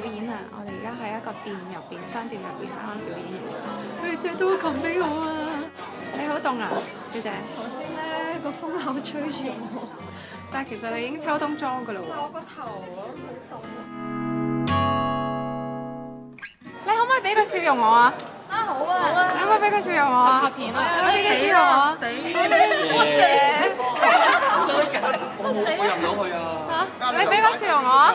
表演啊！我哋而家喺一個店入邊，商店入邊啱啱表演完。佢哋借刀琴俾我啊！你好凍啊，小姐？頭先咧個風口吹住我，但係其實你已經秋冬裝㗎啦喎。但我個頭好凍。你可唔可以俾個笑容我啊？好啊！你可唔可以俾個笑容我啊？拍片啊！你可唔可以俾個笑容我啊？我入唔到去啊！你俾個笑容我啊！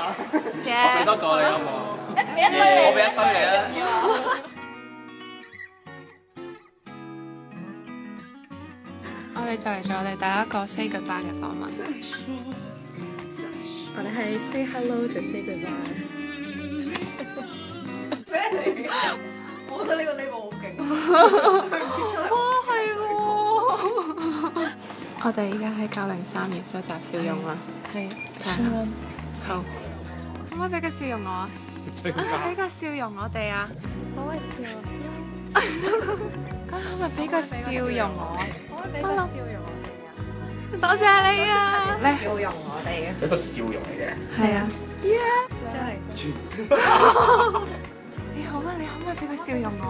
俾多個你好唔好？俾一堆你，我俾一堆你啊！我哋就嚟做我哋第一個 say goodbye 嘅訪問。我哋係 say hello to say goodbye。咩嚟？我覺得呢個 label 好勁。哇，係喎！我哋而家喺903要收集笑容啊！係。好，可唔可以俾個笑容我啊？俾個笑容我哋啊！可唔可以笑啊？可唔可以俾個笑容我啊？可唔可以俾個笑容我哋啊？多謝你啊！笑容我哋啊！一個笑容嚟嘅。係啊！真係。你好啊！你可唔可以俾個笑容我？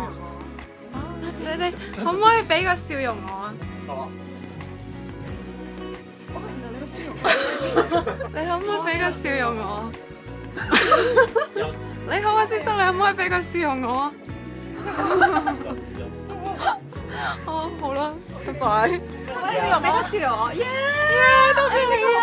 多謝你哋，可唔可以俾個笑容我啊？好啊。你可唔可以俾個笑容我？你好啊，先生，你可唔可以俾個笑容我啊？哦，好啦，失敗。俾個笑容我，耶！多謝你啊！